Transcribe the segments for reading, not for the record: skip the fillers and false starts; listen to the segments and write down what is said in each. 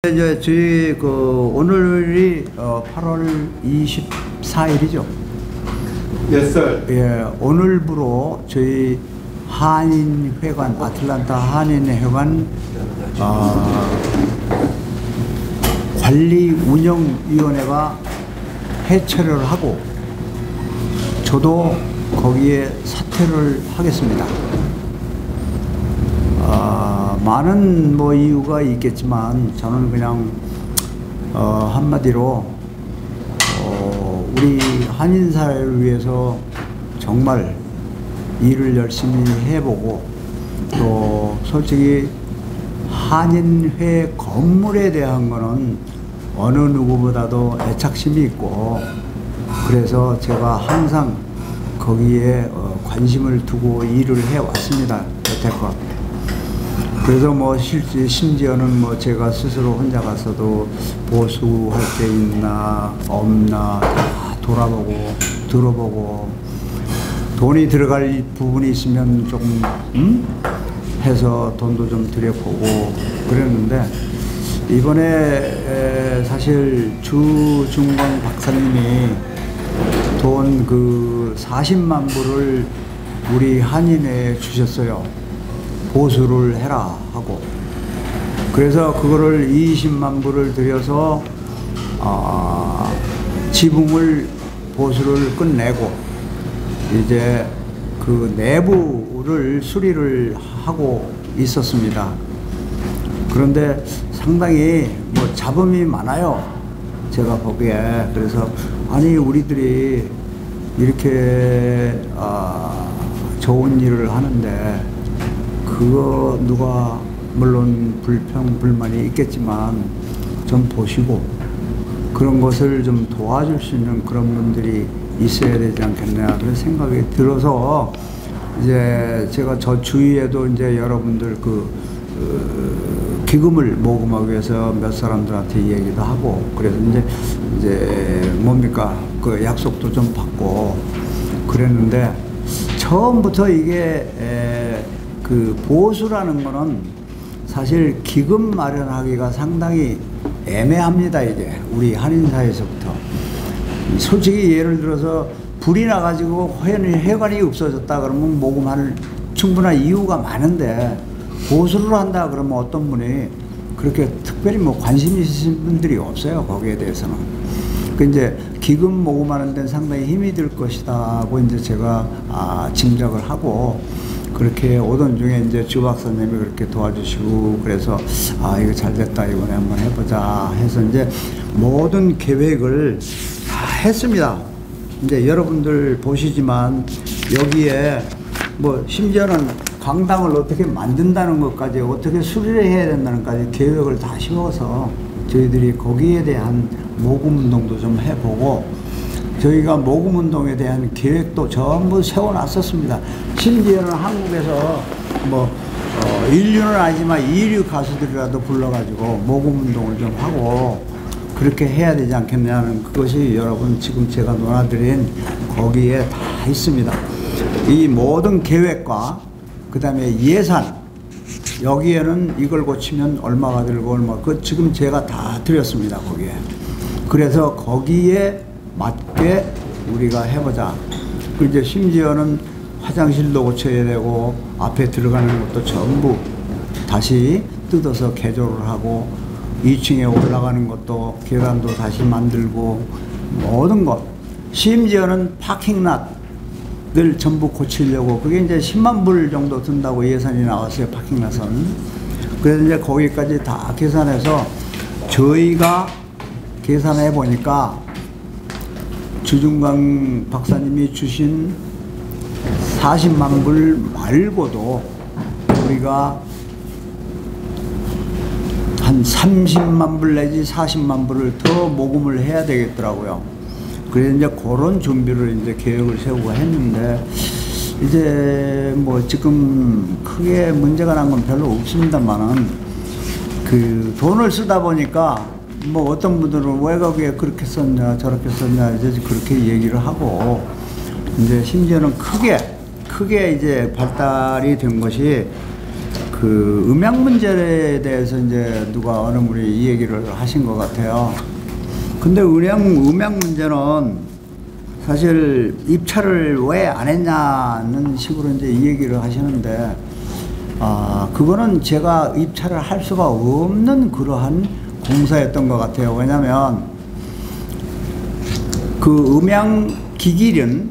이제 저희 오늘이 8월 24일이죠. Yes, sir. 예, 오늘부로 저희 한인회관, 아틀란타 한인회관 관리운영위원회가 해체를 하고 저도 거기에 사퇴를 하겠습니다. 많은 이유가 있겠지만 저는 그냥 한마디로 우리 한인사회를 위해서 정말 일을 열심히 해보고 또 솔직히 한인회 건물에 대한 거는 어느 누구보다도 애착심이 있고 그래서 제가 항상 거기에 관심을 두고 일을 해왔습니다. 여태껏. 그래서 심지어는 제가 스스로 혼자 가서도 보수할 게 있나 없나 다 돌아보고 들어보고 돈이 들어갈 부분이 있으면 조금 해서 돈도 좀 들여보고 그랬는데 이번에 사실 주중권 박사님이 돈 40만 불을 우리 한인회에 주셨어요. 보수를 해라 하고 그래서 그거를 20만 불을 들여서 지붕을 보수를 끝내고 이제 그 내부를 수리를 하고 있었습니다. 그런데 상당히 잡음이 많아요. 제가 보기에. 그래서 아니 우리들이 이렇게 좋은 일을 하는데 그거 누가 물론 불만이 있겠지만 좀 보시고 그런 것을 좀 도와줄 수 있는 그런 분들이 있어야 되지 않겠냐 그런 생각이 들어서 이제 제가 저 주위에도 이제 여러분들 기금을 모금하기 위해서 몇 사람들한테 얘기도 하고 그래서 이제 뭡니까 그 약속도 좀 받고 그랬는데 처음부터 이게 보수라는 거는 사실 기금 마련하기가 상당히 애매합니다. 이게 우리 한인사회에서부터 솔직히 예를 들어서 불이 나가지고 회관이 없어졌다 그러면 모금할 충분한 이유가 많은데 보수를 한다 그러면 어떤 분이 그렇게 특별히 관심 있으신 분들이 없어요. 거기에 대해서는. 이제 기금 모금하는 데는 상당히 힘이 들 것이다고 이제 제가 짐작을 하고 그렇게 오던 중에 이제 주 박사님이 그렇게 도와주시고 그래서 이거 잘 됐다 이번에 한번 해보자 해서 이제 모든 계획을 다 했습니다. 이제 여러분들 보시지만 여기에 심지어는 강당을 어떻게 만든다는 것까지 어떻게 수리를 해야 된다는 것까지 계획을 다 세워서 저희들이 거기에 대한 모금 운동도 좀 해보고 저희가 모금 운동에 대한 계획도 전부 세워놨었습니다. 심지어는 한국에서 인류는 아니지만 이류 가수들이라도 불러가지고 모금 운동을 좀 하고 그렇게 해야 되지 않겠냐는 그것이 여러분 지금 제가 논하드린 거기에 다 있습니다. 이 모든 계획과 그 다음에 예산 여기에는 이걸 고치면 얼마가 들고 지금 제가 다 드렸습니다. 거기에. 그래서 거기에 맞게 우리가 해보자. 이제 심지어는 화장실도 고쳐야 되고 앞에 들어가는 것도 전부 다시 뜯어서 개조를 하고 2층에 올라가는 것도 계단도 다시 만들고 모든 것 심지어는 파킹랏들 전부 고치려고 그게 이제 10만 불 정도 든다고 예산이 나왔어요. 파킹랏은. 그래서 이제 거기까지 다 계산해서 저희가 계산해 보니까 주중강 박사님이 주신 40만 불 말고도 우리가 한 30만 불 내지 40만 불을 더 모금을 해야 되겠더라고요. 그래서 이제 그런 준비를 이제 계획을 세우고 했는데 이제 지금 크게 문제가 난 건 별로 없습니다만은 돈을 쓰다 보니까 어떤 분들은 왜 거기에 그렇게 썼냐 저렇게 썼냐 이제 그렇게 얘기를 하고 이제 심지어는 크게 이제 발달이 된 것이 그 음향 문제에 대해서 이제 누가 어느 분이 이 얘기를 하신 것 같아요. 근데 음향 문제는 사실 입찰을 왜 안 했냐는 식으로 이제 이 얘기를 하시는데, 그거는 제가 입찰을 할 수가 없는 그러한 공사였던 것 같아요. 왜냐면 그 음향 기기는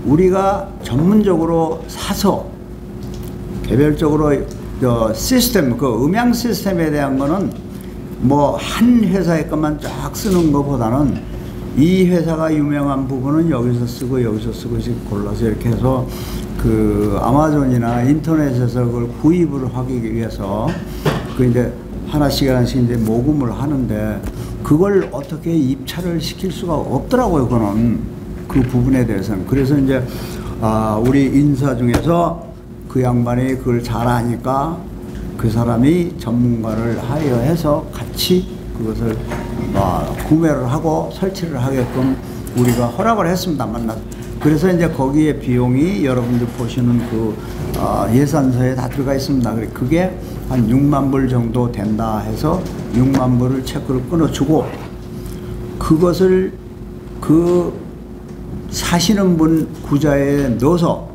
우리가 전문적으로 사서 개별적으로 시스템, 그 음향 시스템에 대한 거는 뭐 한 회사의 것만 쫙 쓰는 것보다는 이 회사가 유명한 부분은 여기서 쓰고 여기서 쓰고 골라서 이렇게 해서 그 아마존이나 인터넷에서 그걸 구입을 하기 위해서 그 이제 하나씩 이제 모금을 하는데, 그걸 어떻게 입찰을 시킬 수가 없더라고요. 그거는 그 부분에 대해서는. 그래서 이제 우리 인사 중에서 그 양반이 그걸 잘 아니까 그 사람이 전문가를 하여해서 같이 그것을 구매를 하고 설치를 하게끔 우리가 허락을 했습니다. 만나서. 그래서 이제 거기에 비용이 여러분들 보시는 그 예산서에 다 들어가 있습니다. 그게 한 6만 불 정도 된다 해서 6만 불을 체크를 끊어주고, 그것을 그 사시는 분 구자에 넣어서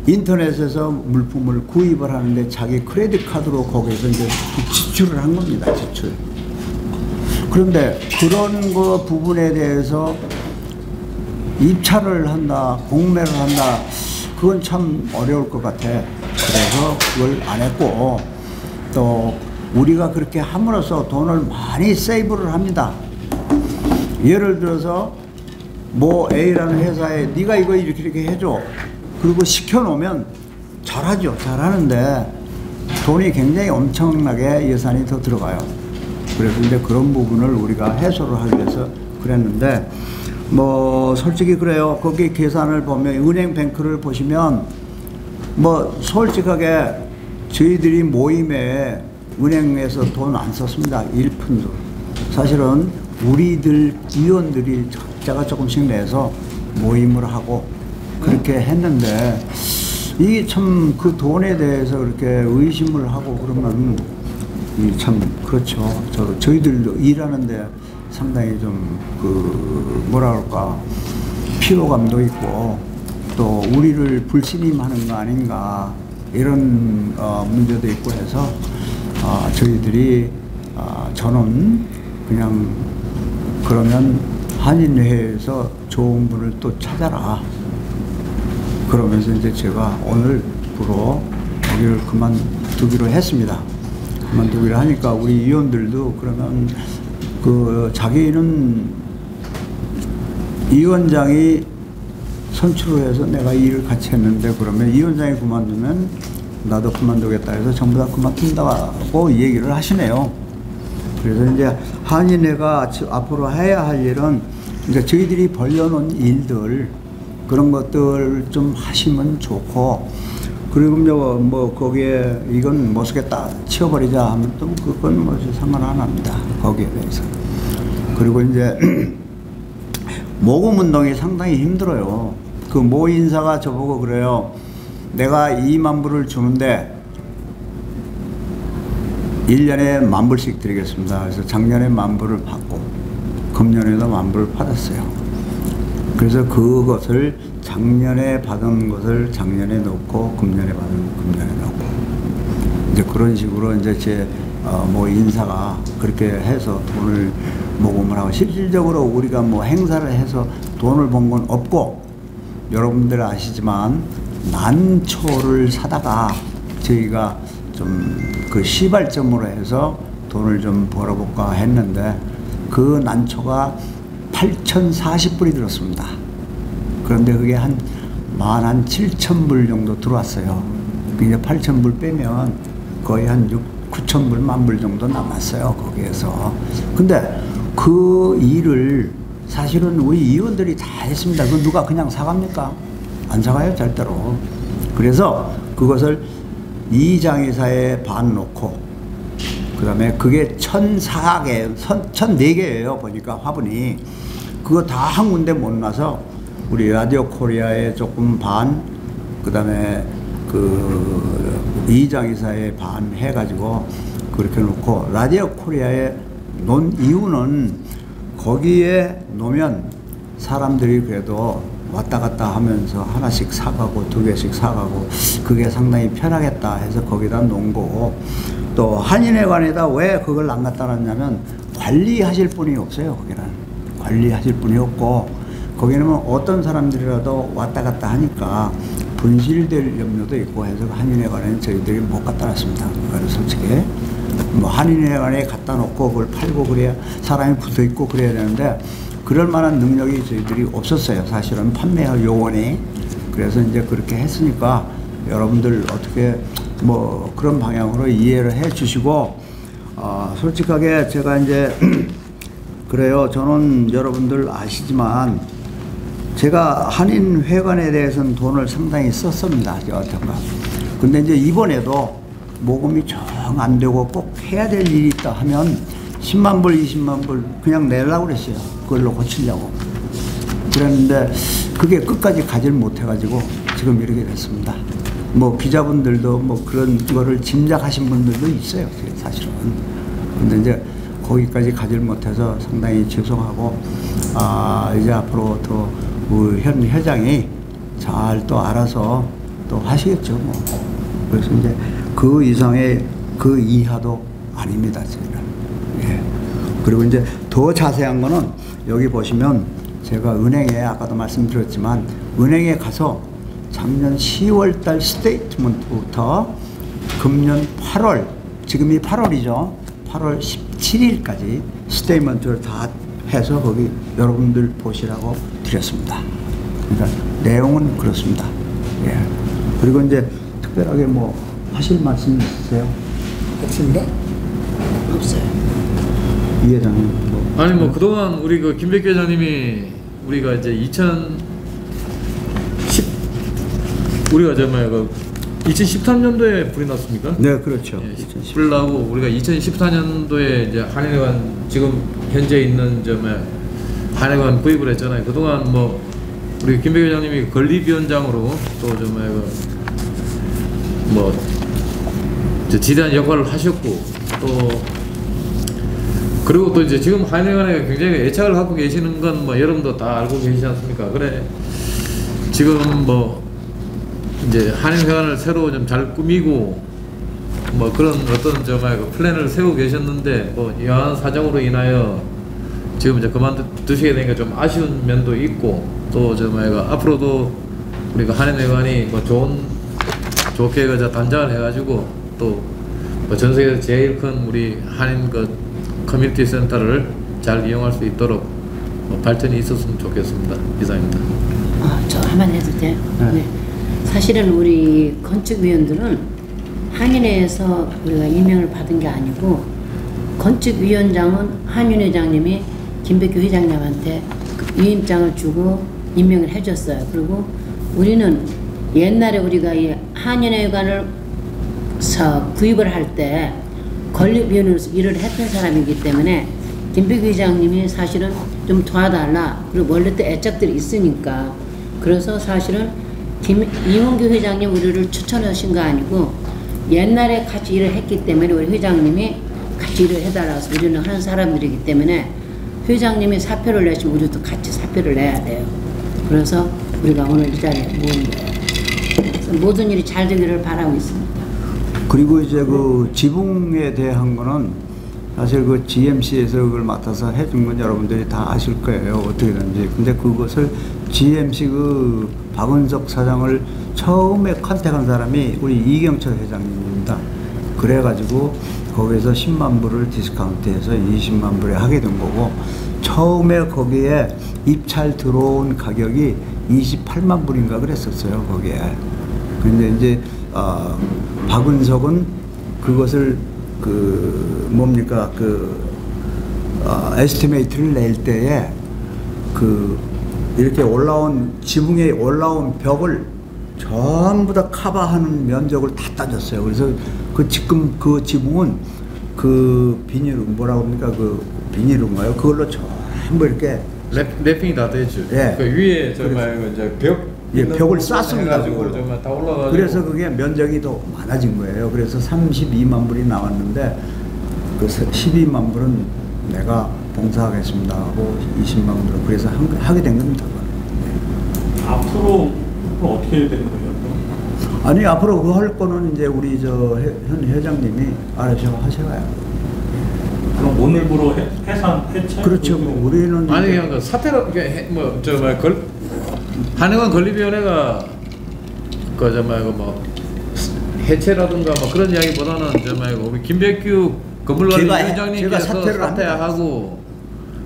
인터넷에서 물품을 구입을 하는데 자기 크레딧 카드로 거기서 이제 지출을 한 겁니다. 지출. 그런데 그런 거 부분에 대해서 입찰을 한다, 공매를 한다, 그건 참 어려울 것 같아. 그래서 그걸 안 했고, 또 우리가 그렇게 함으로써 돈을 많이 세이브를 합니다. 예를 들어서 뭐 A라는 회사에 네가 이거 이렇게 해줘, 그리고 시켜놓으면 잘하죠. 잘하는데 돈이 굉장히 엄청나게 예산이 더 들어가요. 그래서 이제 그런 부분을 우리가 해소를 하기 위해서 그랬는데, 뭐 솔직히 그래요. 거기 계산을 보면 은행 뱅크를 보시면 뭐 솔직하게 저희들이 모임에 은행에서 돈 안 썼습니다. 1푼도. 사실은 우리들 위원들이 각자가 조금씩 내서 모임을 하고 그렇게 했는데, 이게 참 그 돈에 대해서 그렇게 의심을 하고 그러면 참 그렇죠. 저희들도 일하는데 상당히 좀 뭐라 그럴까, 피로감도 있고 또 우리를 불신임하는 거 아닌가, 이런 문제도 있고 해서 저희들이 저는 그냥 그러면 한인회에서 좋은 분을 또 찾아라, 그러면서 이제 제가 오늘부로 여기를 그만두기로 했습니다. 그만두기로 하니까 우리 위원들도 그러면 자기는 위원장이 선출을 해서 내가 일을 같이 했는데, 그러면 위원장이 그만두면 나도 그만두겠다 해서 전부 다 그만둔다고 얘기를 하시네요. 그래서 이제 한인회가 앞으로 해야 할 일은 이제 저희들이 벌려놓은 일들, 그런 것들 좀 하시면 좋고, 그리고 뭐 거기에 이건 못 쓰겠다 치워버리자 하면 또 그건 뭐 상관 안 합니다. 거기에 대해서. 그리고 이제 모금 운동이 상당히 힘들어요. 그 모 인사가 저보고 그래요. 내가 2만 불을 주는데 1년에 1만 불씩 드리겠습니다. 그래서 작년에 1만 불을 받고 금년에도 1만 불을 받았어요. 그래서 그것을 작년에 받은 것을 작년에 넣고 금년에 받은 금년에 넣고, 이제 그런 식으로 이제 제 뭐 인사가 그렇게 해서 돈을 모금을 하고, 실질적으로 우리가 뭐 행사를 해서 돈을 번 건 없고, 여러분들 아시지만 난초를 사다가 저희가 좀 그 시발점으로 해서 돈을 좀 벌어볼까 했는데, 그 난초가 8,040불이 들었습니다. 그런데 그게 한 17,000불 정도 들어왔어요. 이제 8,000불 빼면 거의 한 9,000불, 10,000불 정도 남았어요. 거기에서. 근데 그 일을 사실은 우리 위원들이 다 했습니다. 그 누가 그냥 사갑니까? 안 사가요, 절대로. 그래서 그것을 이장이사에 반 놓고, 그 다음에 그게 1,004개, 1,004개예요. 보니까 화분이. 그거 다 한 군데 못 놔서 우리 라디오 코리아에 조금 반, 그 다음에 이장이사에 반해가지고 그렇게 놓고 라디오 코리아에 놓은 이유는 거기에 놓으면 사람들이 그래도 왔다 갔다 하면서 하나씩 사가고 2개씩 사가고 그게 상당히 편하겠다 해서 거기다 놓은 거고, 또 한인회관에다 왜 그걸 안 갖다 놨냐면 관리하실 분이 없어요. 거기는 관리하실 분이 없고, 거기는 어떤 사람들이라도 왔다 갔다 하니까 분실될 염려도 있고 해서 한인회관에는 저희들이 못 갖다 놨습니다. 그래서 솔직히 뭐 한인회관에 갖다 놓고 그걸 팔고 그래야 사람이 붙어 있고 그래야 되는데 그럴 만한 능력이 저희들이 없었어요. 사실은 판매할 요원이. 그래서 이제 그렇게 했으니까 여러분들 어떻게 뭐 그런 방향으로 이해를 해 주시고, 솔직하게 제가 이제 그래요. 저는 여러분들 아시지만 제가 한인회관에 대해서는 돈을 상당히 썼습니다. 여하튼가. 근데 이제 이번에도 모금이 정 안 되고 꼭 해야 될 일이 있다 하면 10만 불, 20만 불 그냥 내려고 그랬어요. 그걸로 고치려고. 그랬는데 그게 끝까지 가지를 못해가지고 지금 이렇게 됐습니다. 뭐 기자분들도 뭐 그런 거를 짐작하신 분들도 있어요. 사실은. 근데 이제 거기까지 가지를 못해서 상당히 죄송하고, 이제 앞으로 더 우리 현 회장이 잘 또 알아서 또 하시겠죠. 뭐. 그래서 이제 그 이상의 그 이하도 아닙니다. 저희는. 예. 그리고 이제 더 자세한 거는 여기 보시면 제가 은행에 아까도 말씀드렸지만 은행에 가서 작년 10월 달 스테이트먼트부터 금년 8월, 지금이 8월이죠. 8월 17일까지 스테이트먼트를 다 해서 거기 여러분들 보시라고 드렸습니다. 그러니까 내용은 그렇습니다. 예. 그리고 이제 특별하게 뭐 하실 말씀 있으세요? 없습니다. 없어요. 이 회장님 뭐. 아니 뭐 그동안 우리 그 김백규 회장님이 우리가 이제 우리가 정말 그 2013년도에 불이 났습니까? 네, 그렇죠. 예, 불 나고 우리가 2014년도에 이제 한인회관 지금 현재 있는 점에 한인회관 구입을 했잖아요. 그동안 뭐 우리 김백규 회장님이 건립위원장으로 또 정말 뭐 지대한 역할을 하셨고, 또 그리고 또 이제 지금 한인회관에 굉장히 애착을 갖고 계시는 건 뭐 여러분도 다 알고 계시지 않습니까? 그래 지금 뭐 이제 한인회관을 새로 좀 잘 꾸미고 뭐 그런 어떤 정말 그 플랜을 세우고 계셨는데 뭐 여한 사정으로 인하여 지금 이제 그만두시게 되니까 좀 아쉬운 면도 있고, 또 정말 앞으로도 우리가 한인회관이 뭐 좋게 그저 단장을 해가지고 또 뭐 전 세계에서 제일 큰 우리 한인 그 커뮤니티 센터를 잘 이용할 수 있도록 뭐 발전이 있었으면 좋겠습니다. 이상입니다. 저 한마디 해도 돼요? 네. 네. 사실은 우리 건축위원들은 한인회에서 우리가 임명을 받은 게 아니고, 건축위원장은 한인회장님이 김백규 회장님한테 그 위임장을 주고 임명을 해줬어요. 그리고 우리는 옛날에 우리가 이 한인회관을 구입을 할 때 건립위원으로서 일을 했던 사람이기 때문에 김백규 회장님이 사실은 좀 도와달라. 그리고 원래 또 애착들이 있으니까. 그래서 사실은 이홍규 회장님 우리를 추천하신 거 아니고 옛날에 같이 일을 했기 때문에 우리 회장님이 같이 일을 해달라고 해서 우리는 하는 사람들이기 때문에 회장님이 사표를 내시면 우리도 같이 사표를 내야 돼요. 그래서 우리가 오늘 이 자리에 모은 거예요. 모든 일이 잘 되기를 바라고 있습니다. 그리고 이제 그 지붕에 대한 거는 사실 그 GMC에서 그걸 맡아서 해준 건 여러분들이 다 아실 거예요. 어떻게든지. 근데 그것을 GMC 그 박은석 사장을 처음에 컨택한 사람이 우리 이경철 회장님입니다. 그래가지고 거기서 10만 불을 디스카운트해서 20만 불에 하게 된 거고, 처음에 거기에 입찰 들어온 가격이 28만 불인가 그랬었어요. 거기에. 근데 이제 박은석은 그것을 그 뭡니까 에스티메이트를 낼 때에 그 이렇게 올라온 지붕에 올라온 벽을 전부 다 커버하는 면적을 다 따졌어요. 그래서 지금 그 지붕은 그 비닐 뭐라고 합니까? 그 비닐인가요? 그걸로 전부 이렇게 랩핑이 다 되죠. 예. 그 위에 정말 이제 예, 벽을 쌌습니다. 해가지고 그걸로. 정말 다 올라가지고. 그래서 그게 면적이 더 많아진 거예요. 그래서 32만 불이 나왔는데 그 12만 불은 내가 봉사하겠습니다 하고 20만 불은 그래서 하게 된 겁니다. 네. 앞으로 어떻게 되는 거예요? 아니 앞으로 그 할 거는 이제 우리 현 회장님이 알아서 하셔야. 그럼 오늘부로 해체? 그렇죠. 뭐 우리는 아니 이제 그냥 그 사태로 한해관 건립위원회가 뭐 해체라든가 뭐 그런 이야기보다는 우리 김백규 건물관리위원장님께서 사퇴를 사퇴하고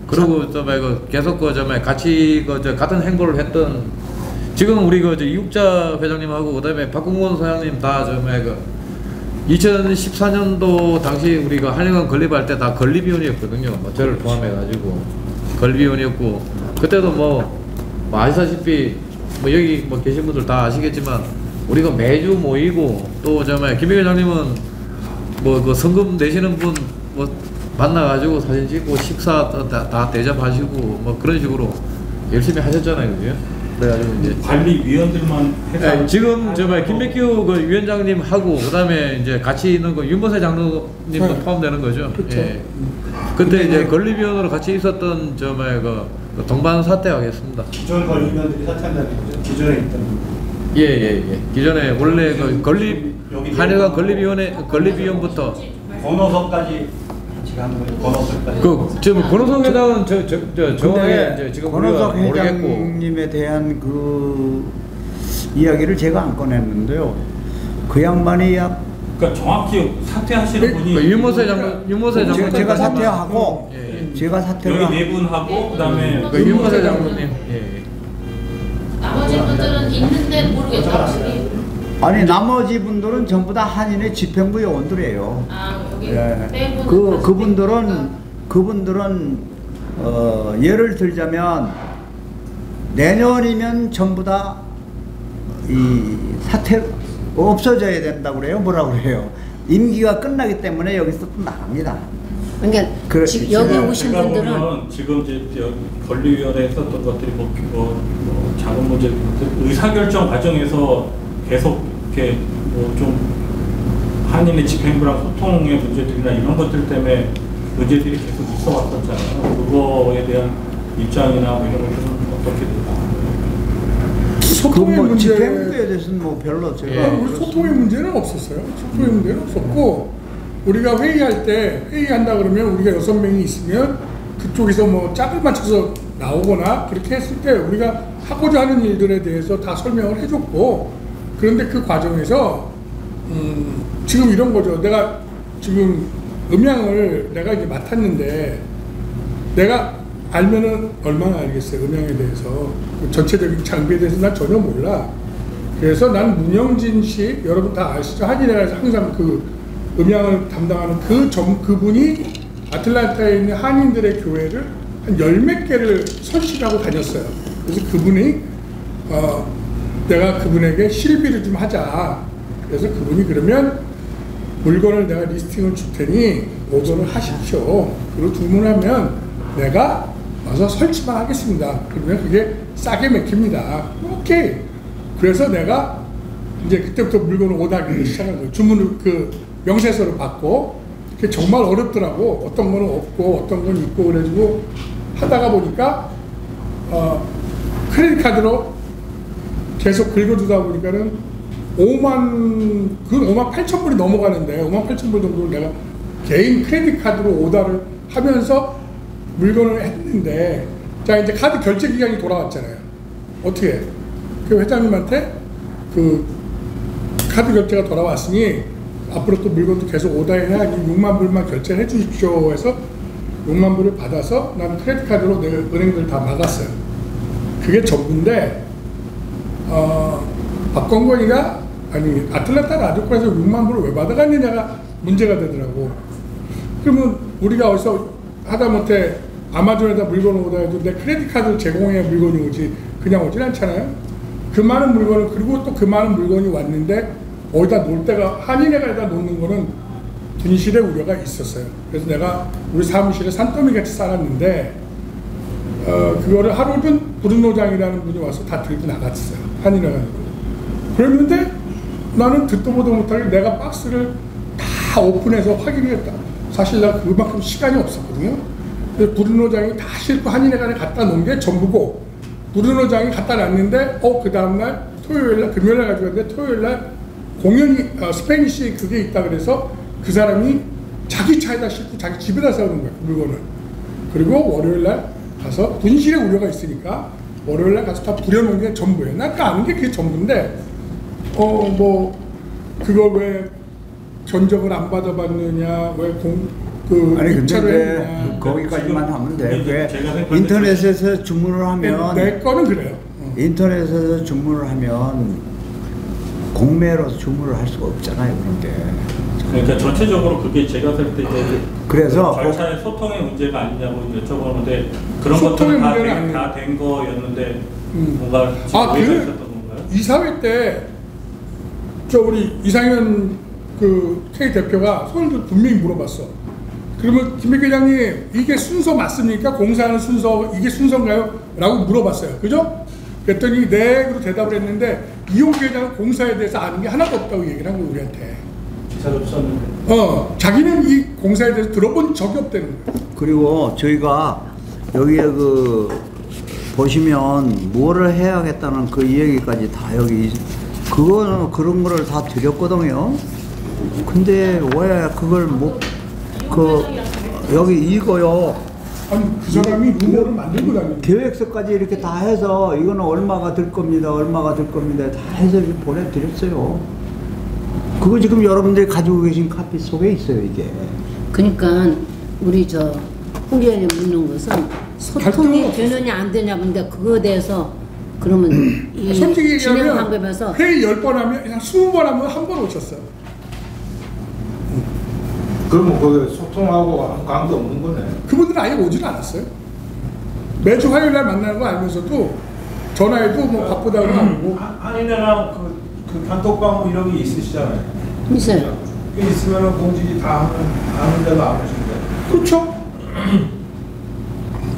그리고 계속 같이 같은 행보를 했던 지금 우리 이국자 회장님하고 그다음에 박공원 소장님 다 2014년도 당시 우리가 한해관 건립할 때 다 건립위원이었거든요. 뭐 저를 포함해가지고 건립위원이었고 그때도 뭐 아시다시피 뭐 여기 뭐 계신 분들 다 아시겠지만 우리가 매주 모이고 또 김백규 회장님은 뭐 그 성금 내시는 분 뭐 만나가지고 사진 찍고 식사 다 대접하시고 뭐 그런 식으로 열심히 하셨잖아요, 그죠? 그래가지고 이제 관리위원들만 해서 네, 지금 김백규 그 위원장님 하고 그다음에 이제 같이 있는 거 윤보세 장로님도 네. 포함되는 거죠. 그렇죠. 예. 그때 이제 건립위원으로 같이 있었던 그 동반 사퇴하겠습니다. 기존 관리위원들이 사퇴한다는 거죠? 기존에 있던 예. 기존에 원래 그 한해관 건립위원부터 권호석까지 같이 가는 거예요? 권호석까지. 지금 권호석 회장은 정확하게 이제 지금 권호석 우리가 모르겠고 회장님에 대한 그 이야기를 제가 안 꺼냈는데요. 그 양반이 그러니까 정확히 사퇴하시는 분이 윤모세 장로님 제가 사퇴하고 예. 제가 사퇴를 여기 네 분하고 그다음에 윤모세 장로님 예. 나머지 분들은 있는데 모르겠죠, 확실히. 아니 나머지 분들은 전부 다 한인의 집행부 요원들이에요. 아, 여기 예. 네 분은 그분들은 예를 들자면 내년이면 전부 다 이 사퇴 없어져야 된다고 그래요. 뭐라고 그래요? 임기가 끝나기 때문에 여기서 또 나갑니다. 그러니까 그렇지. 지금 여기 오신 제가 분들은 보면 지금 이제 건립위원회에 썼던 것들이 작은 문제, 의사결정 과정에서 계속 이렇게 좀 한인의 집행부랑 소통의 문제들이나 이런 것들 때문에 문제들이 계속 있어 왔었잖아요. 그거에 대한 입장이나 뭐 이런 것들은 어떻게 될까요? 소통의 문제. 집행부에 대해서는 뭐 별로 제가 우리 소통의 문제는 없었어요. 소통의 문제는 없었고 우리가 회의할 때 회의한다 그러면 우리가 6명이 있으면 그쪽에서 뭐 짝을 맞춰서 나오거나 그렇게 했을 때 우리가 하고자 하는 일들에 대해서 다 설명을 해줬고 그런데 그 과정에서 지금 이런 거죠. 내가 지금 음향을 내가 이제 맡았는데 내가 알면은 얼마나 알겠어요. 음향에 대해서 그 전체적인 장비에 대해서 난 전혀 몰라. 그래서 난 문영진 씨 여러분 다 아시죠? 한인회에서 항상 그 음향을 담당하는 그분이 아틀란타에 있는 한인들의 교회를 한 10몇 개를 설치하고 다녔어요. 그래서 그분이 내가 그분에게 실비를 좀 하자. 그래서 그분이 그러면 물건을 내가 리스팅을 줄 테니 오더를 하십시오. 그리고 주문하면 내가 와서 설치만 하겠습니다. 그러면 그게 싸게 맥힙니다. 오케이. 그래서 내가 이제 그때부터 물건을 오다기를 시작한 거예요. 주문을 그 명세서를 받고 그게 정말 어렵더라고. 어떤 거는 없고 어떤 건 있고 그래가지고 하다가 보니까 크레딧 계속 긁어주다 보니까는 5만 8천 불이 넘어가는데 5만 8천 불 정도를 내가 개인 크레딧 카드로 오다를 하면서 물건을 했는데 자 이제 카드 결제 기간이 돌아왔잖아요. 어떻게 해? 그 회장님한테 그 카드 결제가 돌아왔으니 앞으로 또 물건도 계속 오다해야 6만 불만 결제해 주십시오 해서 6만 불을 받아서 난 크레딧 카드로 내 은행들 다 막았어요. 그게 전부인데 박건권이가 아니 아틀란타 라디오에서 6만 불을 왜 받아갔느냐가 문제가 되더라고. 그러면 우리가 어디서 하다못해 아마존에다 물건을 오다 해도 내 크레딧 카드를 제공해야 물건이 오지 그냥 오진 않잖아요. 그 많은 물건을 그리고 또 그 많은 물건이 왔는데 어디다 놓을 때가 한인회가에다 놓는 거는 분실의 우려가 있었어요. 그래서 내가 우리 사무실에 산더미 같이 쌓았는데 그거를 하루든 브루노장이라는 분이 와서 다 들고 나갔어요. 한인회관으로. 그랬는데 나는 듣도 보도 못하게 내가 박스를 다 오픈해서 확인했다. 사실 나 그만큼 시간이 없었거든요. 그래서 브루노장이 다 싣고 한인회관에 갖다 놓은 게 전부고, 브루노장이 갖다 놨는데 그 다음날 토요일날, 금요일날 가져갔는데 토요일날 공연이 스페니쉬 그게 있다 그래서 그 사람이 자기 차에다 싣고 자기 집에다 세우는 거야, 물건을. 그리고 월요일날 가서 분실의 우려가 있으니까 월요일날 가서 다 부려놓은 게 전부예요. 난 아는 게 그게 전부인데 그걸 왜 전적을 안 받아봤느냐, 왜 아니 근데 입찰을 이제 했느냐. 거기까지만 하면 돼. 제가 그게 생각할 때 인터넷에서 주문을 하면 내 거는 그래요. 인터넷에서 주문을 하면 공매로 주문을 할 수가 없잖아요, 그런 게. 그러니까 전체적으로 그게 제가 살 때 이제 그래서 절차의 소통의 문제가 아니냐고 여쭤보는데 그런 소통의 것들은 문제는 다 된 거였는데 뭔가 아, 오해가 있었던 건가요? 이사회 때 우리 이상현 K 대표가 손을 분명히 물어봤어. 그러면 김백규 회장님 이게 순서 맞습니까? 공사하는 순서 이게 순서인가요? 라고 물어봤어요. 그죠? 그랬더니 네, 그로 대답을 했는데 이용규 회장은 공사에 대해서 아는 게 하나도 없다고 얘기를 한 거예요, 우리한테. 기사도 썼는데. 자기는 이 공사에 대해서 들어본 적이 없다는 거예요. 그리고 저희가 여기에 보시면 뭐를 해야겠다는 그 얘기까지 다 여기 그거는 그런 거를 다 드렸거든요. 근데 왜 그걸 여기 이거요. 아니 그 사람이 루머를 만들고 다니는 계획서까지 이렇게 다 해서 이거는 얼마가 들 겁니다. 얼마가 들 겁니다. 다 해서 이렇게 보내드렸어요. 그거 지금 여러분들이 가지고 계신 카피 속에 있어요, 이게. 그러니까 우리 홍 기자님 묻는 것은 소통이 갈등은 되느냐 안 되냐 근데 그거에 대해서 그러면 이 솔직히 진행 얘기하면 방법에서 회의 10번 하면 그냥 20번 하면 한 번 오셨어요. 그러면 그 소통하고 관계 없는 거네. 그분들은 아예 오지는 않았어요. 매주 화요일 날 만나는 거 알면서도 전화해도 뭐 바쁘다고 하고. 한인회랑 그 단톡방 이런 게 있으시잖아요. 있어요. 그 있으면 공직이 다 하는 데도 안 오신대. 그렇죠.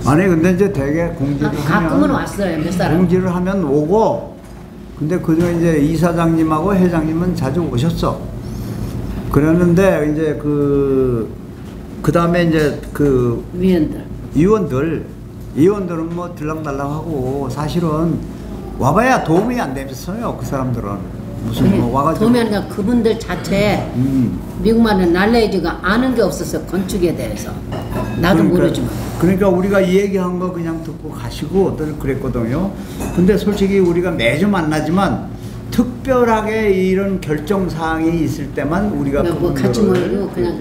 아니 근데 이제 대개 공지를 가끔은 하면 왔어요, 몇 사람. 공지를 하면 오고, 근데 그중에 이제 이사장님하고 회장님은 자주 오셨어. 그랬는데 이제 그 다음에 이제 위원들은 뭐 들락날락하고 사실은 와봐야 도움이 안 됐어요. 그 사람들은 무슨 뭐 와가지고 도움이 아니라 그분들 자체 미국만은 날레이지가 아는 게 없었어요, 건축에 대해서. 나도 모르지만. 그러니까 우리가 이 얘기한 거 그냥 듣고 가시고 늘 그랬거든요. 근데 솔직히 우리가 매주 만나지만 특별하게 이런 결정 사항이 있을 때만 우리가 뭐 같이 모이고 그냥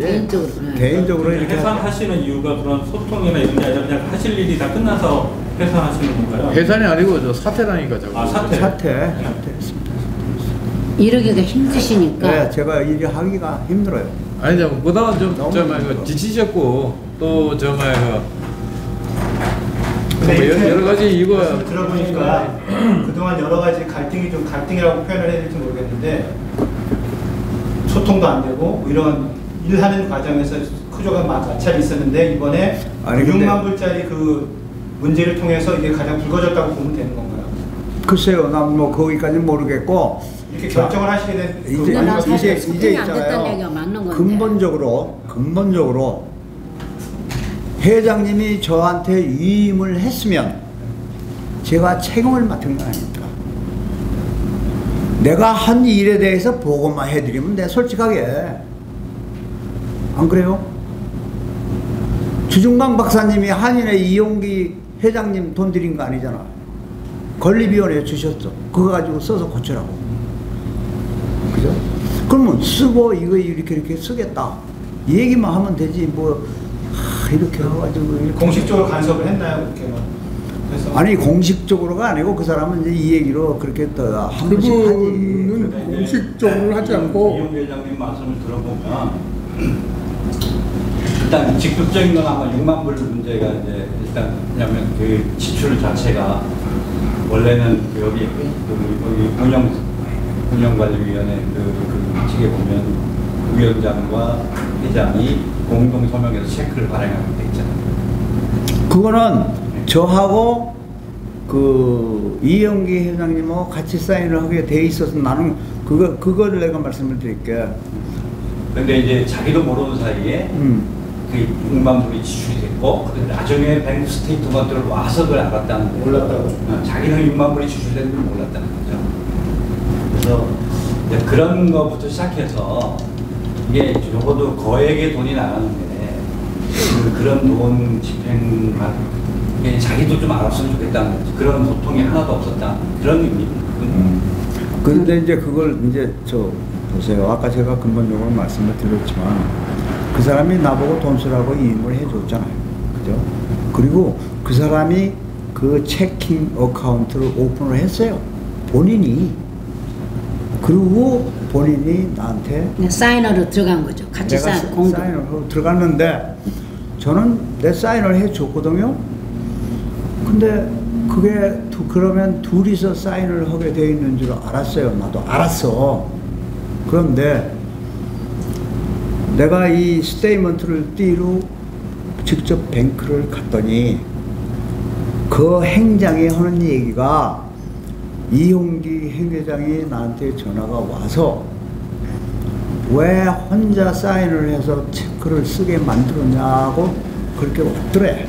개인적으로 이렇게 해산하시는 이유가 그런 소통이나 이런 게 아니라 그냥 하실 일이 다 끝나서 해산하시는 건가요? 해산이 아니고 저 사퇴라니까 저거. 아, 사퇴했습니다. 이러기가 힘드시니까. 네, 제가 일이 하기가 힘들어요. 아니 그동안 좀 지치셨고 또 여러 가지 이거 들어보니까 그동안 여러 가지 갈등이라고 표현을 해야 될지 모르겠는데 소통도 안 되고 이런 일하는 과정에서 크조가 마찰이 있었는데 이번에 6만 불짜리 그 문제를 통해서 이게 가장 불거졌다고 보면 되는 건가요? 글쎄요, 난 뭐 거기까지는 모르겠고 이렇게 결정을 하시게 된 이제 소통이 안 됐다는 있잖아요. 얘기가 맞는 건데. 근본적으로 회장님이 저한테 위임을 했으면 제가 책임을 맡은 거 아닙니까? 내가 한 일에 대해서 보고만 해드리면 돼, 솔직하게. 안 그래요? 주중강 박사님이 한인회 이용기 회장님 돈 드린 거 아니잖아. 건립위원회에 주셨어. 그거 가지고 써서 고치라고. 그죠? 그러면 쓰고 이거 이렇게 쓰겠다. 이 얘기만 하면 되지 이렇게 해가지고 이렇게. 공식적으로 간섭을 했나요? 그렇게만. 아니 공식적으로가 아니고 그 사람은 이제 이 얘기로 그렇게 또 한 번씩 하지. 그분은 공식적으로 하지 않고 이용 회장님 말씀을 들어보면 일단 직접적인 건 아마 6만 불 문제가 이제 일단 왜냐하면 그 지출 자체가 원래는 여기 운영관리위원회 그 측에 보면 위원장과 회장이 공동 서명해서 체크를 발행하게 돼 있잖아요. 그거는 저하고 그 이영기 회장님하고 같이 사인을 하게 돼 있어서 나는 그거를 내가 말씀을 드릴게. 근데 이제 자기도 모르는 사이에 그 6만 불이 지출이 됐고 나중에 뱅크 스테이트먼트를 와서 그걸 알았다는 거예요. 몰랐다고. 자기는 6만 불이 지출된 줄 몰랐다는 거죠. 그래서 이제 그런 거부터 시작해서 이게 적어도 거액의 돈이 나가는데 그런 돈 집행만 자기도 좀 알았으면 좋겠다는 거지. 그런 소통이 하나도 없었다. 그런 의미입니다. 근데 이제 그걸 이제 저 보세요. 아까 제가 근본적으로 말씀을 드렸지만 그 사람이 나보고 돈 쓰라고 임을 해줬잖아요. 그죠? 그리고 그 사람이 그 체킹 어카운트를 오픈을 했어요. 본인이. 그리고 본인이 나한테 사인으로 들어간 거죠. 같이 내가 공동. 사인으로 들어갔는데 저는 내 사인을 해줬거든요. 근데 그게 그러면 둘이서 사인을 하게 돼 있는 줄 알았어요. 나도 알았어. 그런데 내가 이 스테이먼트를 띄로 직접 뱅크를 갔더니 그 행장이 하는 얘기가 이용기 행회장이 나한테 전화가 와서 왜 혼자 사인을 해서 체크를 쓰게 만들었냐고 그렇게 왔더래.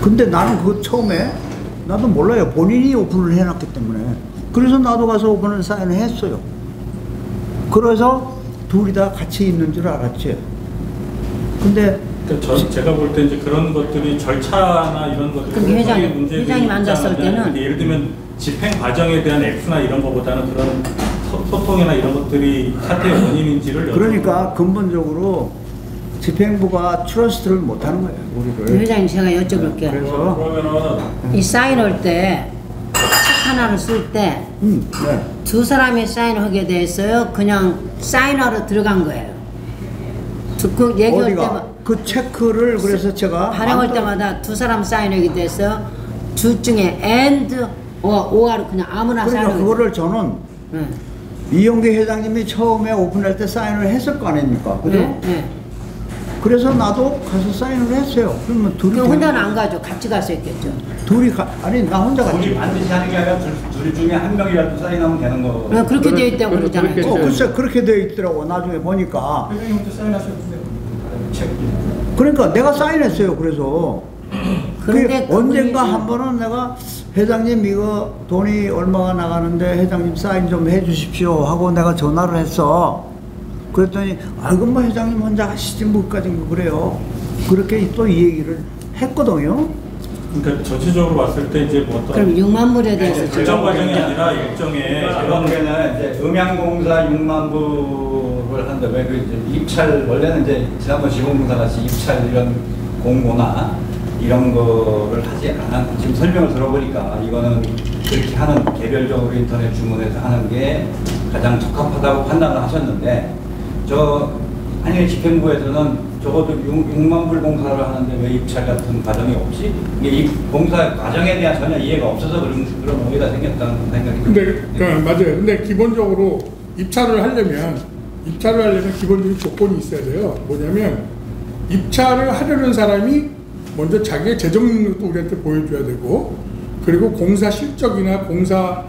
근데 나는 그거 처음에 나도 몰라요. 본인이 오픈을 해놨기 때문에. 그래서 나도 가서 오픈을 사인을 했어요. 그래서 둘이 다 같이 있는 줄 알았지. 근데 그러니까 제가 볼 때 이제 그런 것들이 절차나 이런 것들이 그럼 회장님 앉았을 때는 예를 들면 집행 과정에 대한 X나 이런 것보다는 그런 소통이나 이런 것들이 사태의 원인인지를 그러니까 근본적으로 집행부가 트러스트를 못하는 거예요. 우리를. 회장님 제가 여쭤볼게요. 그래서 그러면은 이 사인할 때 책 하나를 쓸 때 두 네. 사람이 사인하게 돼 있어요. 그냥 사인하러 들어간 거예요. 그 얘기할 때마다 어디가 그 체크를 그래서 제가 발행할 때마다 두 사람 사인하게 돼서 둘 중에 and or로 그냥 아무나 그러니까 사인하게 그거를 저는 네. 이용기 회장님이 처음에 오픈할 때 사인을 했을 거 아닙니까? 그죠? 네. 네. 그래서 나도 가서 사인을 했어요. 그러면 둘이 그럼 혼자는 안 가죠. 같이 가서 했겠죠. 아니 나 혼자 갔지. 둘이 반드시 하는 게 아니라 둘 중에 한 명이라도 사인하면 되는 거. 네, 그렇게 돼 있다고 그러잖아요. 글쎄 그렇게 돼 있더라고. 나중에 보니까. 회장님도 사인하셨는데 책. 그러니까 내가 사인했어요. 그래서 그런데 그게 언젠가 그분이- 한 번은 내가 회장님 이거 돈이 얼마가 나가는데 회장님 사인 좀 해주십시오 하고 내가 전화를 했어. 그랬더니 아이고 뭐 회장님 혼자 하시지 뭐까지 그래요. 그렇게 또 이 얘기를 했거든요. 그러니까 전체적으로 봤을 때 이제 뭐 그럼 어떤 6만 불에 대해서 결정 과정이 아니라 일종의 그런 게는 이제 음양공사 6만 불을 하는데 왜 그 입찰 원래는 이제 지난번 지공공사 같이 입찰 이런 공고나 이런 거를 하지 않아. 지금 설명을 들어보니까 이거는 그렇게 하는 개별적으로 인터넷 주문해서 하는 게 가장 적합하다고 판단을 하셨는데 한일 집행부에서는 적어도 6만 불 공사를 하는데 왜 입찰 같은 과정이 없지? 이게 이 공사 과정에 대한 전혀 이해가 없어서 그런 오해가 생겼다는 생각이 근데 맞아요. 근데 기본적으로 입찰을 하려면 기본적인 조건이 있어야 돼요. 뭐냐면 입찰을 하려는 사람이 먼저 자기의 재정 능력도 우리한테 보여줘야 되고, 그리고 공사 실적이나 공사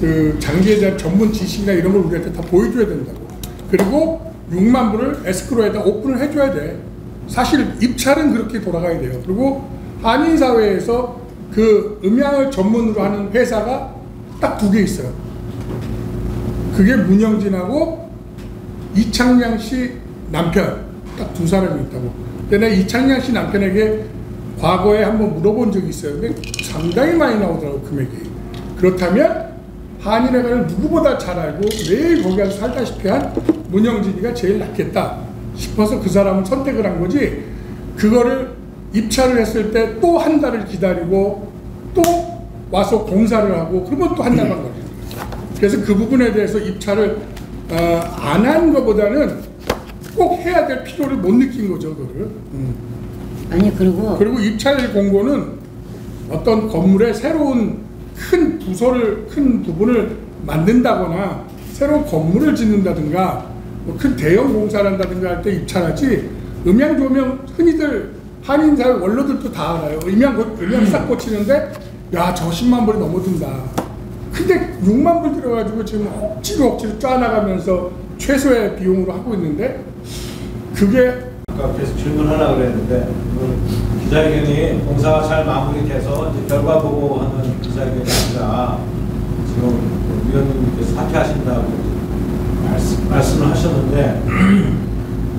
그 장비에 대한 전문 지식이나 이런 걸 우리한테 다 보여줘야 된다고. 그리고 6만 불을 에스크로에다 오픈을 해줘야 돼. 사실 입찰은 그렇게 돌아가야 돼요. 그리고 한인 사회에서 그 음향을 전문으로 하는 회사가 딱 2개 있어요. 그게 문영진하고 이창양 씨 남편 딱 2 사람이 있다고. 근데 내가 이창양 씨 남편에게 과거에 한번 물어본 적이 있어요. 근데 상당히 많이 나오더라고 금액이. 그렇다면 한인회관을 누구보다 잘 알고 매일 거기 가서 살다시피 한 문영진이가 제일 낫겠다 싶어서 그 사람을 선택을 한 거지. 그거를 입찰을 했을 때 또 한 달을 기다리고 또 와서 공사를 하고 그러면 또 한 달만 걸려요. 그래서 그 부분에 대해서 입찰을 안 한 것보다는 꼭 해야 될 필요를 못 느낀 거죠, 그거를. 아니 그리고 입찰 공고는 어떤 건물의 새로운 큰 부분을 만든다거나 새로운 건물을 짓는다든가 뭐 큰 대형 공사를 한다든가 할 때 입찰하지, 음향 조명 흔히들 한인사회 원로들도 다 알아요. 음양 싹 꽂히는데 야, 저 10만 불이 너무 든다. 근데 6만 불 들어가지고 지금 억지로 짜나가면서 최소의 비용으로 하고 있는데 그게 아까 계속 질문하려고 그랬는데 기자회견이 공사가 잘 마무리돼서 이제 결과 보고 하는 기자회견이 아니라 지금 위원님께서 사퇴하신다고 말씀을 하셨는데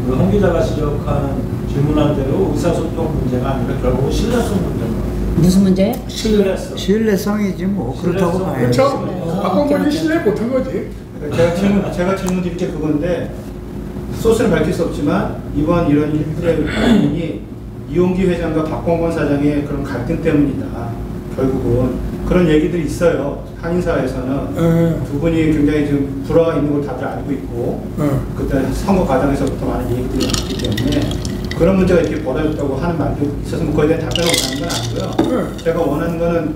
홍 기자가 지적하는 질문한 대로 의사소통 문제가 아니라 결국은 신뢰성 문제인 무슨 문제예요? 신뢰성이지 뭐 그렇다고 봐야지. 그렇죠? 박광권이 신뢰 못한 거지. 제가 질문 드릴 게 그건데 소스는 밝힐 수 없지만 이번 이런 일들의 원인이 이용기 회장과 박광권 사장의 그런 갈등 때문이다. 결국은 그런 얘기들이 있어요. 한인사회에서는 두 분이 굉장히 좀 불화가 있는 걸 다들 알고 있고 그때 선거 과정에서부터 많은 얘기들이 있기 때문에 그런 문제가 이렇게 벌어졌다고 하는 말도 있어서 뭐 거기에 대한 답변을 원하는 건 아니고요. 제가 원하는 거는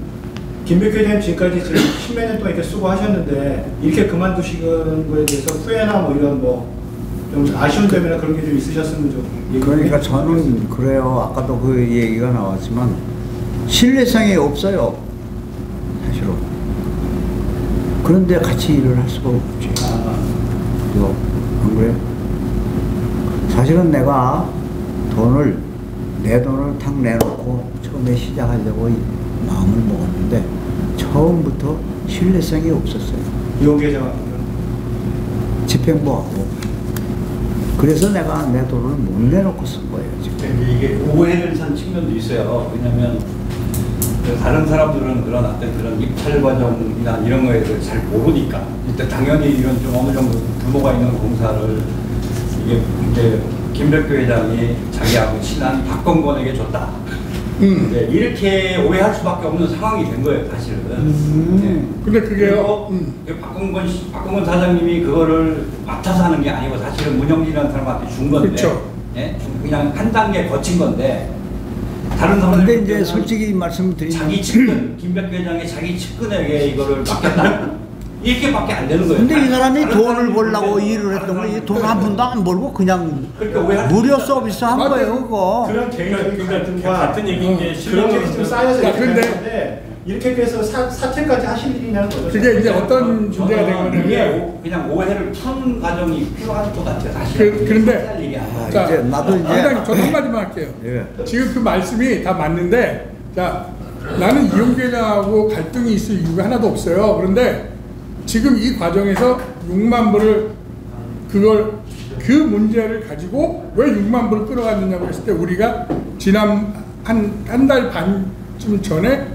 김백규 회장님 지금까지 지금 10몇 년 동안 이렇게 수고하셨는데 이렇게 그만두시는 거에 대해서 후회나 뭐 이런 뭐 좀 아쉬운 점이나 그런 게 좀 있으셨으면 좀 그러니까 저는 그래요. 아까도 그 얘기가 나왔지만 신뢰성이 없어요. 사실은. 그런데 같이 일을 할 수가 없지. 안 그래요? 사실은 내가 내 돈을 탁 내놓고 처음에 시작하려고 마음을 먹었는데 처음부터 신뢰성이 없었어요. 이용기 회장 집행부하고. 그래서 내가 내 돈을 못 내놓고 쓴 거예요, 지금. 이게 오해를 산 측면도 있어요. 왜냐면 다른 사람들은 그런 어떤 그런 입찰 과정이나 이런 거에 대해서 잘 모르니까 일단 당연히 이런 좀 어느 정도 규모가 있는 공사를 이게 김백규 회장이 자기하고 친한 박건권에게 줬다. 네, 이렇게 오해할 수밖에 없는 상황이 된 거예요, 사실은. 네. 근데 그게요. 박건권 사장님이 그거를 맡아서 하는 게 아니고 사실은 문영진이라는 사람한테 준 건데, 그렇죠. 예? 그냥 한 단계 거친 건데. 다른 근데 사람들 이제 솔직히 말씀드리면 자기 측근 김백규 회장이 자기 측근에게 이거를 맡겼다. 이렇게밖에 안 되는 거예요. 근데 이 사람이 돈을 벌려고 일을 했던 거, 이 돈 한 푼도 안 벌고 그냥 그러니까 무료 서비스 한 거예요, 그거. 그런 개인적인 갈등과 같은 얘기인 게 그런 게 좀 쌓여서 이렇게 근데- 되는데 이렇게 해서 사퇴까지 하실 일이냐는 거죠. 그게 이제 어떤 문제가 된 거냐면 이게 그냥 오해를 푸는 과정이 필요할 것 같아요. 사실. 그런데 할 일이 아니에요. 자, 이제 나도 이제- 회장님 저도 한마디만 할게요. 예. 지금 그 말씀이 다 맞는데 자 나는 이용기 회장하고 갈등이 있을 이유가 하나도 없어요. 그런데 지금 이 과정에서 6만 불을 그 문제를 가지고 왜 6만 불을 끌어갔느냐고 했을 때 우리가 지난 한 달 반쯤 전에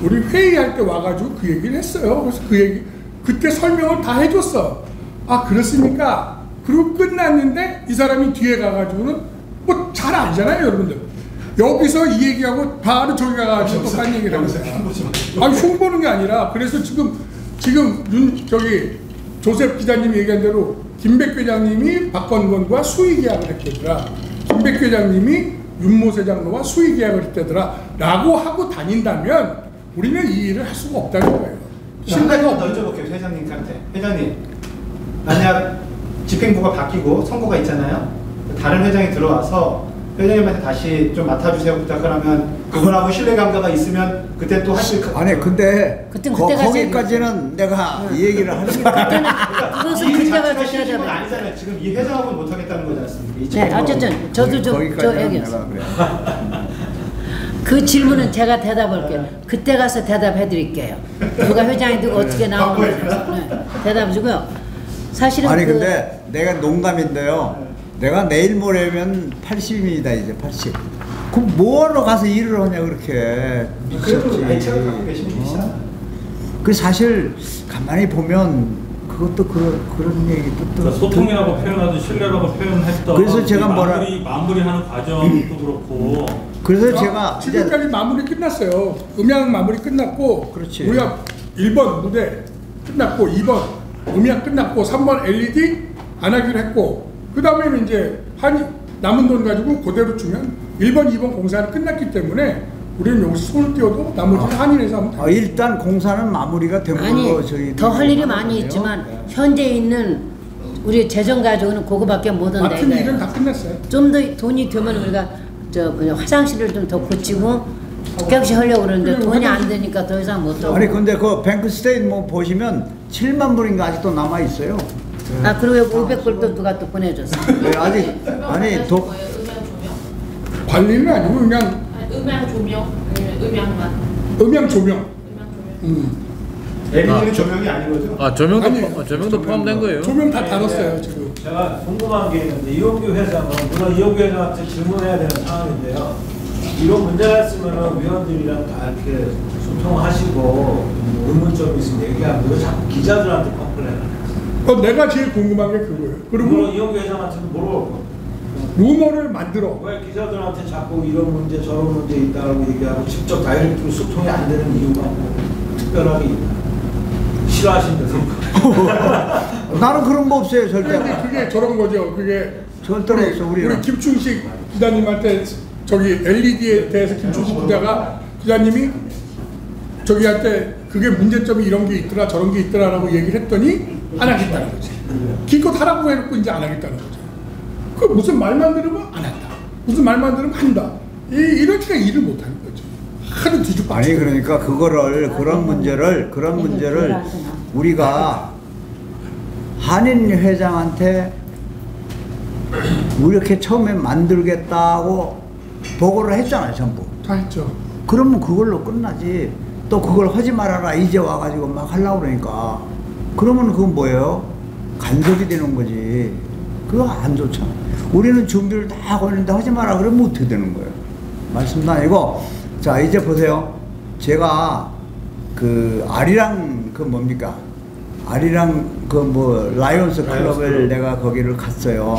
우리 회의할 때 와가지고 그 얘기를 했어요. 그래서 그때 설명을 다 해줬어. 아 그렇습니까? 그리고 끝났는데 이 사람이 뒤에 가가지고는 뭐 잘 알잖아요, 여러분들. 여기서 이 얘기하고 바로 저기 가가지고 똑같은 얘기를 하는 거야. 아니 흉보는 게 아니라 그래서 지금 조셉 기자님이 얘기한 대로 김백규 회장님이 박건권과 수의 계약을 했대더라. 김백규 회장님이 윤모세 장로와 수의 계약을 했대더라. 라고 하고 다닌다면 우리는 이 일을 할 수가 없다는 거예요. 한 가지만 더 여쭤볼게요, 회장님한테. 회장님, 만약 집행부가 바뀌고 선거가 있잖아요. 다른 회장이 들어와서 회장님한테 다시 좀 맡아주세요 부탁을 하면 그분하고 신뢰관계가 있으면 그때 또 하실 아니 근데 그때까지 거기까지는 내가 이 얘기를 하는 거야. 그것은 그때가 하시는 건 되셔야 아니잖아요. 지금 이 회장하고는 못하겠다는 거지 않습니까? 이 네, 집행부하고. 어쨌든 저도 저 거기까지는 얘기였어요. 내가 그래. 그 질문은 제가 대답할게요. 그때 가서 대답해 드릴게요. 누가 회장이 되고 어떻게 나오는지 대답해 주고요. 사실은 아니 근데 내가 농담인데요. 내가 내일 모레면 80입니다 이제 80. 그럼 뭐하러 가서 일을 하냐 그렇게 그래도 미쳤지. 애착을 갖고 계신 분이시잖아요. 그 사실 가만히 보면 그것도 그런 얘기도 또 그러니까 소통이라고 표현하든 신뢰라고 표현했던 그래서 제가 마무리하는 과정도 그렇고 그래서 제가 지금까지 마무리 끝났어요. 음향 마무리 끝났고 그렇지. 우리가 1번 무대 끝났고 2번 음향 끝났고 3번 LED 안 하기로 했고 그 다음에는 이제 남은 돈 가지고 그대로 주면 1번, 2번 공사는 끝났기 때문에 우리는 여기서 손을 띄워도 나머지는 한인에서 하면 돼요. 일단 공사는 마무리가 된 아니 걸로 저희 더 할 일이 많이 있지만 현재 있는 우리 재정 가지고는 그거밖에 못 한다 맡은 일은 이거예요. 다 끝났어요. 좀 더 돈이 되면 우리가 화장실을 좀 더 고치고 격시 하려고 그러는데 돈이 안 되니까 더 이상 못 하고. 아니 근데 그 뱅크스테인 뭐 보시면 7만 불인가 아직도 남아 있어요. 아 그리고 500불도 누가 또 보내줬어. 네, 아직 아니 음향 조명? 관리는 아니고 그냥 아니, 음향 조명? 아니면 음향만? 음향 조명. 음향 조명? LED는 조명이 아닌 거죠? 아 조명도 아니에요. 조명도 포함된 거예요. 조명 다 달았어요 지금. 제가 궁금한 게 있는데 이용규 회장은 물론 이용규 회장한테 질문해야 되는 상황인데요. 이런 문제가 있으면 위원들이랑 다 이렇게 소통하시고 의문점이 있으면 얘기하면 왜 자꾸 기자들한테 컴플레인을 해요? 내가 제일 궁금한 게 그거예요. 물론 그리고 이용규 회장한테는 물어볼 거예요. 루머를 만들어. 왜 기자들한테 자꾸 이런 문제 저런 문제 있다고 얘기하고 직접 다이렉트로 소통이 안 되는 이유가 뭐 특별하게 있나? 싫어하신다서 나는 그런 거 없어요 절대. 근데 그게 저런 거죠. 그게 절대로 없어 우리는. 우리 김충식 기자님한테 저기 LED에 대해서 김충식 기자님이 저기한테 그게 문제점이 이런 게 있더라 저런 게 있더라라고 얘기를 했더니 안 하겠다는 거지. 기껏 하라고 해놓고 이제 안 하겠다는 거죠. 그 무슨 말만 들으면 안 한다. 무슨 말만 들으면 한다. 이러니까 일을 못 하는 거죠. 하도 뒤죽박죽. 아니 그러니까 그런 문제를 우리가 한인 회장한테 이렇게 처음에 만들겠다고 보고를 했잖아요 전부. 다 했죠. 그러면 그걸로 끝나지. 또 그걸 하지 말아라 이제 와가지고 막 하려고 그러니까 그러면 그건 뭐예요? 간섭이 되는 거지. 그거 안 좋잖아. 우리는 준비를 다 하고 있는데 하지 마라 그러면 어떻게 되는 거예요? 말씀도 아니고. 자 이제 보세요. 제가 그 아리랑 그 뭡니까? 아리랑 그 뭐 라이온스 클럽을 내가 거기를 갔어요.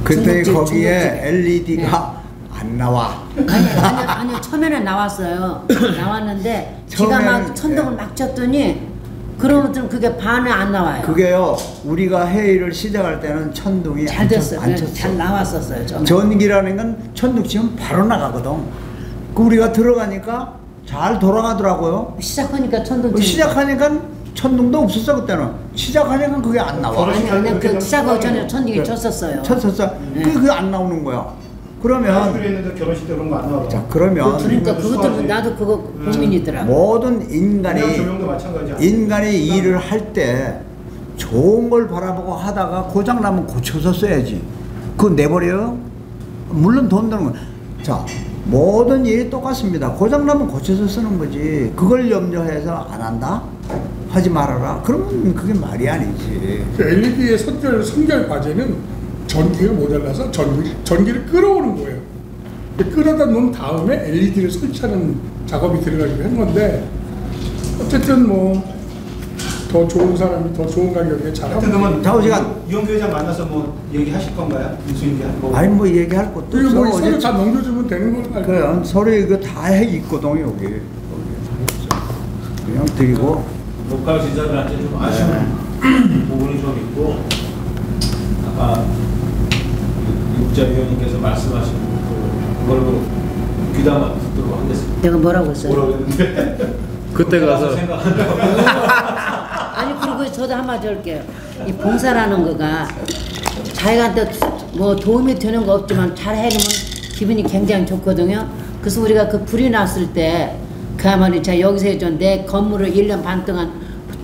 그때 거기에 LED가 안 나와. 아니 처음에는 나왔어요. 나왔는데 지가 막 천둥을 막 쳤더니 그러면 그게 반은 안 나와요. 그게요. 우리가 회의를 시작할 때는 천둥이 잘 안 됐어요. 쳤어. 잘 나왔었어요. 처음에. 전기라는 건 천둥 치면 바로 나가거든. 그 우리가 들어가니까 잘 돌아가더라고요. 시작하니까 천둥 치니까. 시작하니까 천둥도 없었어 그때는. 시작하니까 그게 안 나와. 아니 그 시작하기 전에 천둥이 쳤었어요. 쳤었어. 그게 안 나오는 거야. 그러면 했는데 결혼식 때 그런 거 안 나와. 자 그러면 그러니까 그것도 나도 그거 고민이더라고. 모든 조명도 마찬가지야. 인간이 일을 할 때 좋은 걸 바라보고 하다가 고장 나면 고쳐서 써야지. 그거 내버려요? 물론 돈 드는 거. 자 모든 일이 똑같습니다. 고장 나면 고쳐서 쓰는 거지. 그걸 염려해서 안 한다? 하지 말아라. 그러면 그게 말이 아니지. 그 LED의 선결 과제는 전기가 모자라서 전기를 끌어오는 거예요. 끌어다 놓은 다음에 LED를 설치하는 작업이 들어가기로 한 건데 어쨌든 뭐 더 좋은 사람이 더 좋은 가격에 잘하고. 그러면 다음 시간. 이용규 회장 만나서 뭐 얘기하실 건가요? 무슨 얘기하고? 아니 뭐 얘기할 것도 그리고 뭐 없어. 서로 다 넘겨주면 되는 걸 그래 서로 이거 다 해 있거든 여기. 그냥 드리고. 로컬 기자들한테 좀 아쉬운 부분이 좀 있고 아까 육자위원님께서 말씀하신 그걸로 귀담아 듣도록 하겠습니다. 내가 뭐라고 했어요? 뭐라고 했는데 그때 가서 아니 그리고 저도 한마디 할게요. 이 봉사라는 거가 자기한테 뭐 도움이 되는 거 없지만 잘 해주면 기분이 굉장히 좋거든요. 그래서 우리가 그 불이 났을 때 그야말로 제가 여기서 해준 내 건물을 1년 반 동안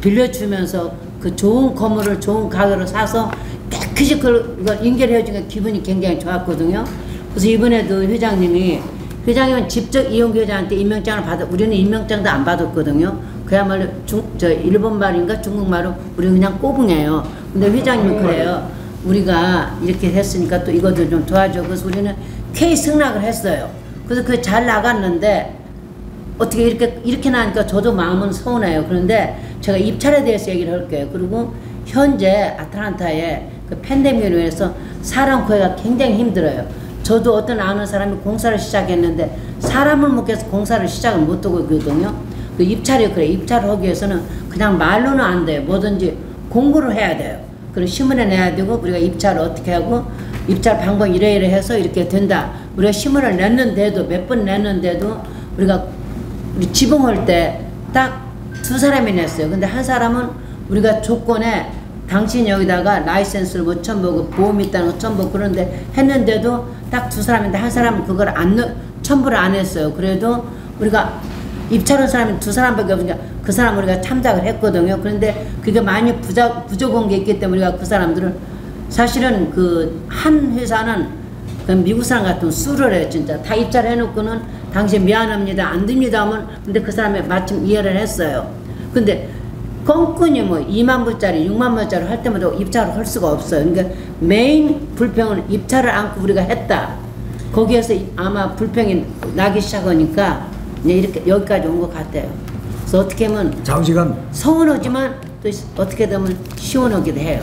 빌려주면서 그 좋은 건물을 좋은 가격으로 사서 깨끗이 그걸 연결해 주니까 기분이 굉장히 좋았거든요. 그래서 이번에도 회장님은 직접 이용규 회장한테 임명장을 우리는 임명장도 안 받았거든요. 그야말로 일본 말인가 중국 말로 우리는 그냥 꼬붕해요. 근데 회장님은 그래요. 우리가 이렇게 했으니까 또 이것도 좀 도와줘. 그래서 우리는 K 승낙을 했어요. 그래서 그게 잘 나갔는데 어떻게 이렇게 나니까 저도 마음은 서운해요. 그런데 제가 입찰에 대해서 얘기를 할게요. 그리고 현재 아틀란타에 그 팬데믹으로 해서 사람 구하기가 굉장히 힘들어요. 저도 어떤 아는 사람이 공사를 시작했는데 사람을 못 해서 공사를 시작을 못 하고 있거든요. 그 입찰이 그래. 입찰을 하기 위해서는 그냥 말로는 안 돼요. 뭐든지 공부를 해야 돼요. 그리고 신문에 내야 되고 우리가 입찰을 어떻게 하고 입찰 방법 이래 해서 이렇게 된다. 우리가 신문을 냈는데도 몇 번 냈는데도 우리가 우리 지붕할 때 딱 2사람이 냈어요. 근데 한 사람은 우리가 조건에 당신 여기다가 라이센스를 뭐 처음 보고 보험 있다는 거 처음 보고 그런데 했는데도 딱 두 사람인데 한 사람은 그걸 첨부를 안 했어요. 그래도 우리가 입찰한 사람이 두 사람밖에 없으니까 그 사람 우리가 참작을 했거든요. 그런데 그게 많이 부족한 게 있기 때문에 우리가 그 사람들은 사실은 그 한 회사는 그 미국 사람 같은 수를 해요. 진짜 다 입찰을 해놓고는 당신 미안합니다 안 됩니다 하면 근데 그 사람이 마침 이해를 했어요. 근데 건건이 뭐 2만 불짜리 6만 불짜리 할 때마다 입찰을 할 수가 없어요. 그러니까 메인 불평은 입찰을 안고 우리가 했다. 거기에서 아마 불평이 나기 시작하니까 이렇게 여기까지 온 것 같아요. 그래서 어떻게 하면 장시간 서운하지만 또 어떻게 되면 시원하기도 해요.